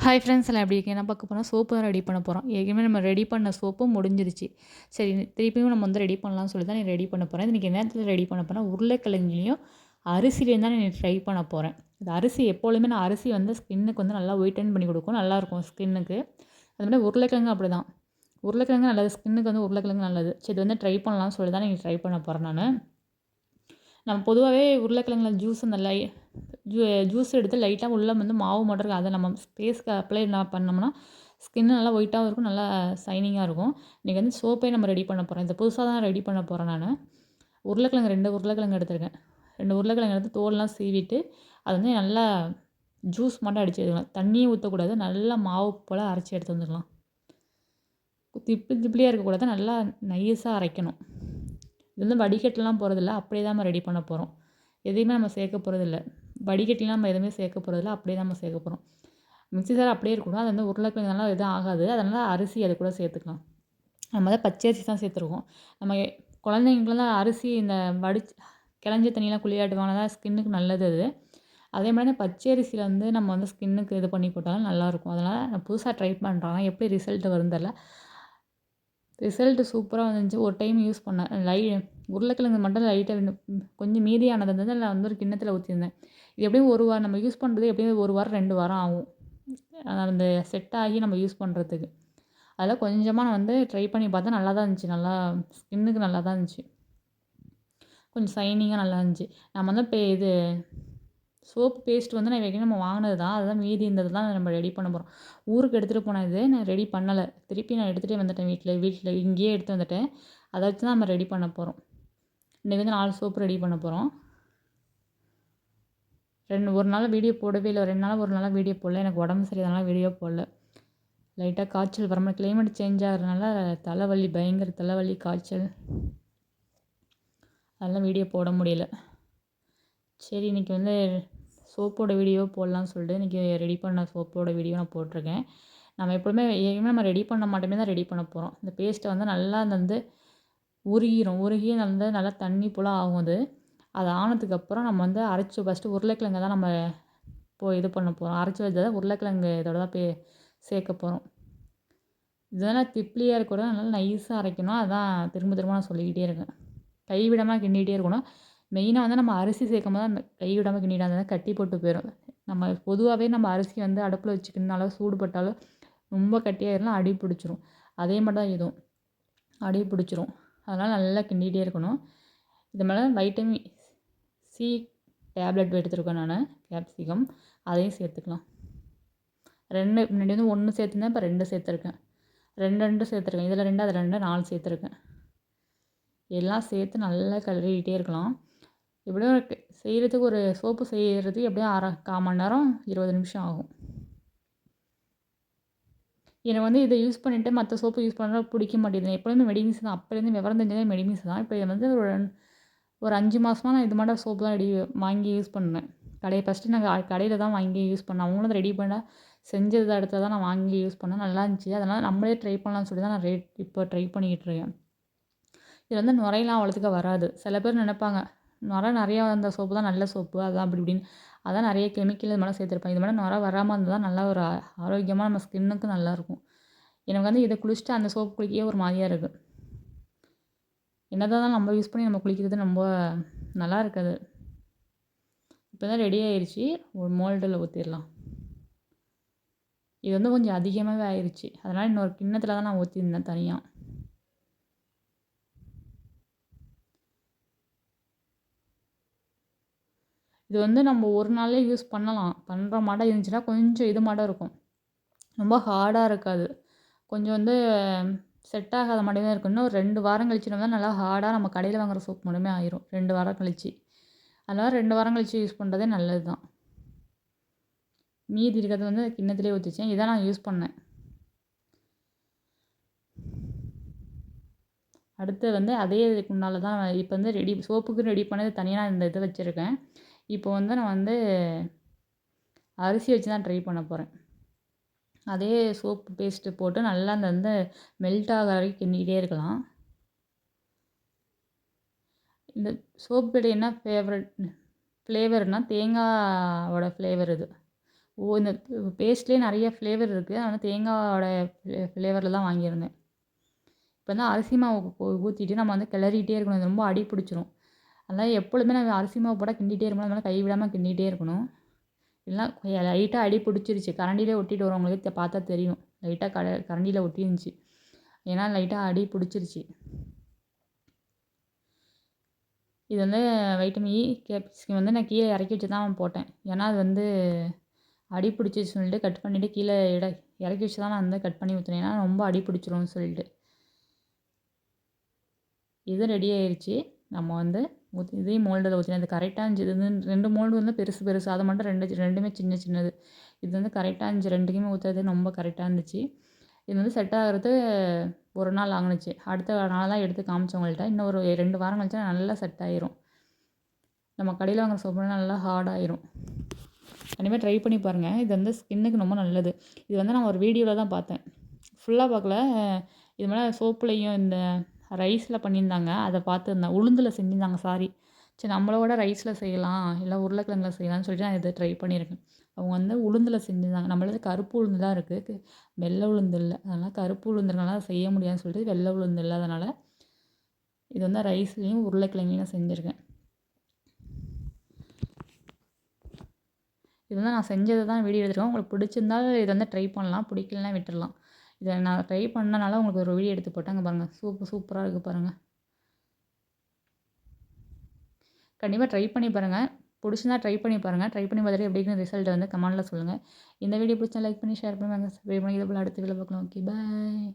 Hi friends எல்லாம் எப்படி இருக்கீங்க? என்ன பார்க்க போறோம், சோப்பு தான் ரெடி பண்ண போறோம். ஏற்கனவே நம்ம ரெடி பண்ண சோப்பும் முடிஞ்சிருச்சு. சரி திருப்பியும் நம்ம வந்து ரெடி பண்ணலாம்னு சொல்லி தான் ரெடி பண்ண போறேன். இன்னைக்கு என்னத்துல ரெடி பண்ண போறேன்னா, உருளைக்கிழங்குலையும் அரிசியிலையும் தான் நான் ட்ரை பண்ண போறேன். இந்த அரிசி எப்பொழுதுமே நான் அரிசி வந்து ஸ்கின்னுக்கு வந்து நல்லா ஒயிட்டன் பண்ணி கொடுக்கும். நல்லாயிருக்கும் ஸ்கின்னுக்கு. அதுமாதிரி உருளைக்கிழங்கு அப்படிதான். உருளைக்கிழங்கு நல்லது. ஸ்கின்னுக்கு வந்து உருளைக்கிழங்கு நல்லது. சரி இது வந்து ட்ரை பண்ணலாம்னு சொல்லி தான் இன்னைக்கு ட்ரை பண்ண போறேன் நானு. நம்ம பொதுவாவே உருளைக்கிழங்குல ஜூஸ் அந்த ஜூஸ் எடுத்து லைட்டா உள்ள வந்து மாவு மட்டும் இருக்கும். அத நம்ம ஃபேஸ்க்கு அப்ளை பண்ணோம்னா, ஸ்கின் நல்லா ஒயிட்டாவும் இருக்கும். நல்லா ஷைனிங்கா இருக்கும். இன்னைக்கு வந்து சோப்பே நம்ம ரெடி பண்ண போறோம். இத புதுசா தான் ரெடி பண்ண போறேன் நானு. உருளைக்கிழங்கு 2 உருளைக்கிழங்கு எடுத்துருக்கேன். 2 உருளைக்கிழங்கு எடுத்து தோல்லாம் சீவிட்டு, அத வந்து நல்லா ஜூஸ் மட்டும் அடிச்சு எடுக்கணும். தண்ணியும் ஊத்தக்கூடாது. நல்லா மாவு போல அரைச்சு எடுத்து வந்துக்கலாம். திப்பிலியா இருக்கக்கூடாது. நல்லா நைஸா அரைக்கணும். இது வந்து வடிகட்டலாம் போறதில்ல. அப்படியே தான் நம்ம ரெடி பண்ண போறோம். எதையுமே நம்ம சேர்க்க போறதில்ல. வடிகட்டிலாம் நம்ம எதுவுமே சேர்க்க போறதில்ல. அப்படியே தான் நம்ம சேர்க்க போறோம். மிக்ஸி ஜார் அப்படியே இருக்கணும். அது வந்து உருளைக்கிழங்குனால எதுவும் ஆகாது. அதனால அரிசி அது கூட சேர்த்துக்கலாம். நம்ம தான் பச்சை அரிசி தான் சேர்த்துருக்கோம். நம்ம குழந்தைங்களுக்குலாம் அரிசி இந்த கிளஞ்ச தண்ணிலாம் குளியாட்டுவாங்க. அதான் ஸ்கின்னுக்கு நல்லது அது. அதே மாதிரி பச்சை அரிசியில வந்து நம்ம வந்து ஸ்கின்னுக்கு இது பண்ணி போட்டாலும் நல்லாயிருக்கும். அதனால நான் புதுசா ட்ரை பண்றேன். எப்படி ரிசல்ட் வரும்னு தெரியல. ரிசல்ட் சூப்பரா வந்துச்சு. ஒரு டைம் யூஸ் பண்ணேன். உருளைக்கிழங்கு மட்டும் லைட்டா கொஞ்சம் மீதியானது வந்து நான் வந்து ஒரு கிண்ணத்தில ஊத்தியிருந்தேன். இது எப்படியும் 1 வாரம் நம்ம யூஸ் பண்ணுறது எப்படியும் 1 வாரம், 2 வாரம் ஆகும். அந்த செட் ஆகி நம்ம யூஸ் பண்ணுறதுக்கு. அதில கொஞ்சமா நான் வந்து ட்ரை பண்ணி பார்த்தேன். நல்லா தான் இருந்துச்சு. நல்லா ஸ்கின்னுக்கு நல்லா தான் இருந்துச்சு. கொஞ்சம் ஷைனிங்கா நல்லா இருந்துச்சு. நம்ம வந்து இது சோப்பு பேஸ்ட் வந்து நான் ஏற்கனவே நம்ம வாங்கினது தான். அதுதான் மீதி இருந்தது தான் நம்ம ரெடி பண்ண போறோம். ஊருக்கு எடுத்துகிட்டு போனது நான் ரெடி பண்ணல. திருப்பி நான் எடுத்துகிட்டே வந்துட்டேன் வீட்ல இங்கேயே எடுத்து வந்துட்டேன். அத வச்சு தான் நம்ம ரெடி பண்ண போறோம். இன்னைக்கு வந்து 4 சோப்பு ரெடி பண்ண போறோம். ஒரு நாள் வீடியோ போடவே இல்ல. 2 நாளா ஒரு நாளா வீடியோ போடல. எனக்கு உடம்பு சரியில்லாதனால வீடியோ போடல. லைட்டா காய்ச்சல் வர மாரி கிளைமேட் சேஞ்ச் ஆகுறதுனால தலைவலி, பயங்கர தலைவலி, காய்ச்சல். அதெல்லாம் வீடியோ போட முடியல. சரி இன்னைக்கு வந்து சோப்போட வீடியோ போடலான்னு சொல்லிட்டு இன்றைக்கி ரெடி பண்ண சோப்போட வீடியோ நான் போட்டிருக்கேன். நம்ம எப்பவுமே நம்ம ரெடி பண்ண மாட்டோமே தான் ரெடி பண்ண போகிறோம். இந்த பேஸ்ட்டை வந்து நல்லா வந்து உருகிரும். உருகி வந்து நல்லா தண்ணி போல் ஆகும் அது. அது ஆனதுக்கப்புறம் நம்ம வந்து அரைச்சி ஃபஸ்ட்டு உருளைக்கிழங்க தான் நம்ம இது பண்ண போகிறோம். அரைச்சி வச்சதை உருளைக்கிழங்கு இதோட தான் சேர்க்க போகிறோம். இதெல்லாம் திப்லியாக இருக்கக்கூடாது. நல்லா நைஸாக அரைக்கணும். அதான் திரும்ப திரும்ப நான் சொல்லிக்கிட்டே இருக்கேன். கைவிடாமல் கிண்டிகிட்டே இருக்கணும். மெயினாக வந்து நம்ம அரிசி சேர்க்கும்போது அந்த கைவிடாமல் கிண்டிட்டு அந்த கட்டி போட்டு போயிடும். நம்ம பொதுவாகவே நம்ம அரிசி வந்து அடுப்பில் வச்சுக்கினாலும் சூடுபட்டாலும் ரொம்ப கட்டியாயிருந்தால் அடி பிடிச்சிரும். அதே மாதிரி தான் இதுவும் அடி பிடிச்சிரும். அதனால் நல்லா கிண்டிகிட்டே இருக்கணும். இது மேலே வைட்டமின் சி டேப்லெட் எடுத்துருக்கேன் நான். கேப்சிகம் அதையும் சேர்த்துக்கலாம். 2 முன்னாடி வந்து 1 சேர்த்துருந்தேன். இப்போ 2 சேர்த்துருக்கேன். 2 சேர்த்துருக்கேன். இதில் 2 அதில் 2 4 சேர்த்துருக்கேன். எல்லாம் சேர்த்து நல்லா கழுவிட்டே இருக்கலாம். எப்படியும் செய்கிறதுக்கு ஒரு சோப்பு செய்கிறதுக்கு எப்படியும் 1/4 மணி நேரம் 20 நிமிஷம் ஆகும். எனக்கு வந்து இதை யூஸ் பண்ணிவிட்டு மற்ற சோப்பு யூஸ் பண்ண பிடிக்க மாட்டேங்குது. எப்பொழுதுமே மெடிமிக்ஸ் தான். அப்போலேருந்து விவரம் தெரிஞ்சதே மெடிமிக்ஸ் தான். இப்போ வந்து ஒரு 5 மாதமா நான் இது மாட்டம் சோப்பு தான் வாங்கி யூஸ் பண்ணேன். ஃபஸ்ட்டு நான் கடையில் தான் வாங்கி யூஸ் பண்ணேன். அவங்களும் ரெடி பண்ண செஞ்சது அடுத்து தான் நான் வாங்கி யூஸ் பண்ணேன். நல்லா இருந்துச்சு. அதனால் நம்மளே ட்ரை பண்ணலாம்னு சொல்லி தான் நான் இப்போ ட்ரை பண்ணிக்கிட்டு இருக்கேன். இதில் வந்து நுரையெல்லாம் அவ்வளோத்துக்கு வராது. சில பேர் நினைப்பாங்க நுரை நிறையா வந்த சோப்பு தான் நல்ல சோப்பு அதான் அப்படி இப்படின்னு. அதான் நிறைய கெமிக்கல் இது மேலே சேர்த்துருப்பேன். இது மேலே நுரை வராமல் இருந்தால் தான் நல்லா ஒரு ஆரோக்கியமாக நம்ம ஸ்கின்னுக்கு நல்லாயிருக்கும். எனக்கு வந்து இதை குளிச்சுட்டு அந்த சோப்பு குளிக்கவே ஒரு மாதிரியாக இருக்குது. என்னதான் நம்ம யூஸ் பண்ணி நம்ம குளிக்கிறது ரொம்ப நல்லா இருக்காது. இப்போ தான் ரெடி ஆயிடுச்சு. ஒரு மோல்டில் ஊற்றிடலாம். இது வந்து கொஞ்சம் அதிகமாகவே ஆயிடுச்சு. அதனால் இன்னொரு கிண்ணத்தில் தான் நான் ஊற்றிருந்தேன் தனியாக. இது வந்து நம்ம ஒரு நாளே யூஸ் பண்ணலாம். பண்ணுற மாட்டம் இருந்துச்சுன்னா கொஞ்சம் இது மாட்டம் இருக்கும். ரொம்ப ஹார்டாக இருக்காது. கொஞ்சம் வந்து செட் ஆகாத மாட்டே தான் இருக்கும். இன்னும் ஒரு 2 வாரம் கழிச்சுனா நல்லா ஹார்டாக நம்ம கடையில் வாங்குற சோப் மட்டுமே ஆயிரும். 2 வாரம் கழிச்சு. அதனால் 2 வாரம் கழிச்சு யூஸ் பண்ணுறதே நல்லது தான். மீதி இருக்கிறது வந்து கிண்ணத்திலே ஊற்றிச்சேன். இதான் நான் யூஸ் பண்ணேன். அடுத்து வந்து அதே இதுக்குனால தான் இப்போ வந்து சோப்புக்கு ரெடி பண்ணது தனியாக நான் இந்த இதை வச்சுருக்கேன். இப்போ வந்து நான் வந்து அரிசி வச்சு தான் ட்ரை பண்ண போகிறேன். அதே சோப்பு பேஸ்ட்டு போட்டு நல்லா அந்த வந்து மெல்ட் ஆகிற வரைக்கும் கிண்டிகிட்டே இருக்கலாம். இந்த சோப்பு என்ன ஃப்ளேவர்னால் தேங்காவோட ஃப்ளேவர் இது. இந்த பேஸ்ட்லேயே நிறைய ஃப்ளேவர் இருக்குது. நான் வந்து தேங்காயோட ஃப்ளேவரில் தான் வாங்கியிருந்தேன். இப்போ வந்து அரிசி மாவு ஊற்றிட்டு நம்ம வந்து கிளறிட்டே இருக்கணும். இது ரொம்ப அடி பிடிச்சிரும். அதனால் எப்பொழுதுமே நான் அரிசி மாவு போட்டால் கிண்டிகிட்டே இருக்கணும். அதனால கை விடாமல் கிண்டிகிட்டே இருக்கணும். இல்லைனா லைட்டாக அடி பிடிச்சிருச்சு. கரண்டிலே ஒட்டிட்டு வரும். உங்களுக்கு பார்த்தா தெரியும். லைட்டாக கரண்டியில் ஒட்டிருந்துச்சு. ஏன்னா லைட்டாக அடி பிடிச்சிருச்சு. இது வந்து வைட்டமின் இ கேப்சிகம் வந்து நான் கீழே இறக்கி வச்சு தான் போட்டேன். ஏன்னா அது வந்து அடி பிடிச்சிருச்சு சொல்லிட்டு கட் பண்ணிவிட்டு கீழே இறக்கி வச்சு தான் நான் வந்து கட் பண்ணி ஊற்றினேன். ஏன்னா ரொம்ப அடி பிடிச்சிரும்னு சொல்லிட்டு. இது ரெடி ஆயிடுச்சு. நம்ம வந்து இதையும் மோல்டில் ஊற்றினேன். இது கரெக்டாக இருந்துச்சு. இது வந்து 2 மோல்டு வந்து பெருசு பெருசு. அதை மட்டும் ரெண்டுமே சின்ன சின்னது. இது வந்து கரெக்டாக இருந்துச்சு. 2க்குமே ஊற்றுறது ரொம்ப கரெக்டாக இருந்துச்சு. இது வந்து செட் ஆகிறது ஒரு நாள் ஆகுனுச்சு. அடுத்த நாள் தான் எடுத்து காமிச்சவங்கள்ட்ட. இன்னும் ஒரு 2 வாரம் கழிச்சா நல்லா செட் ஆயிரும். நம்ம கடையில் வாங்குற சோப்பு நல்லா ஹார்டாயிரும். கண்டிப்பாக ட்ரை பண்ணி பாருங்கள். இது வந்து ஸ்கின்னுக்கு ரொம்ப நல்லது. இது வந்து நான் ஒரு வீடியோவில் தான் பார்த்தேன். ஃபுல்லாக பார்க்கல. இது மேலே சோப்புலையும் இந்த ரைஸில் பண்ணியிருந்தாங்க. அதை பார்த்துருந்தேன். உளுந்தில் செஞ்சுருந்தாங்க சரி நம்மளோட ரைஸில் செய்யலாம், இல்லை உருளைக்கிழங்குல செய்யலாம்னு சொல்லிட்டு நான் இதை ட்ரை பண்ணியிருக்கேன். அவங்க வந்து உளுந்தில் செஞ்சுருந்தாங்க. நம்மளது கருப்பு உளுந்து தான் இருக்குது. வெள்ளை உளுந்து இல்லை. அதனால் கருப்பு உளுந்துனால செய்ய முடியாதுன்னு சொல்லிட்டு வெள்ளை உளுந்து இல்லாதனால இது வந்து ரைஸ்லேயும் உருளைக்கிழங்குலையும் செஞ்சுருக்கேன். இது வந்து நான் செஞ்சது தான் வீடியோ எடுத்துருக்கேன். உங்களுக்கு பிடிச்சிருந்தால் இதை வந்து ட்ரை பண்ணலாம். பிடிக்கலனா விட்டுடலாம். இதை நான் ட்ரை பண்ணனால உங்களுக்கு ஒரு வீடியோ எடுத்து போட்டேன். அங்கே பாருங்கள். சூப்பராக இருக்குது பாருங்கள். கண்டிப்பாக ட்ரை பண்ணி பாருங்கள். பிடிச்சிருந்தா ட்ரை பண்ணி பாருங்கள். ட்ரை பண்ணி பார்த்துட்டு எப்படி இருக்குன்னு ரிசல்ட் வந்து கமெண்ட்டில் சொல்லுங்கள். இந்த வீடியோ பிடிச்சா லைக் பண்ணி ஷேர் பண்ணுவாங்க. சப்ஸ்கிரைப் பண்ணி இதே போல் அடுத்த வீடியோ பார்க்கலாம். Okay bye.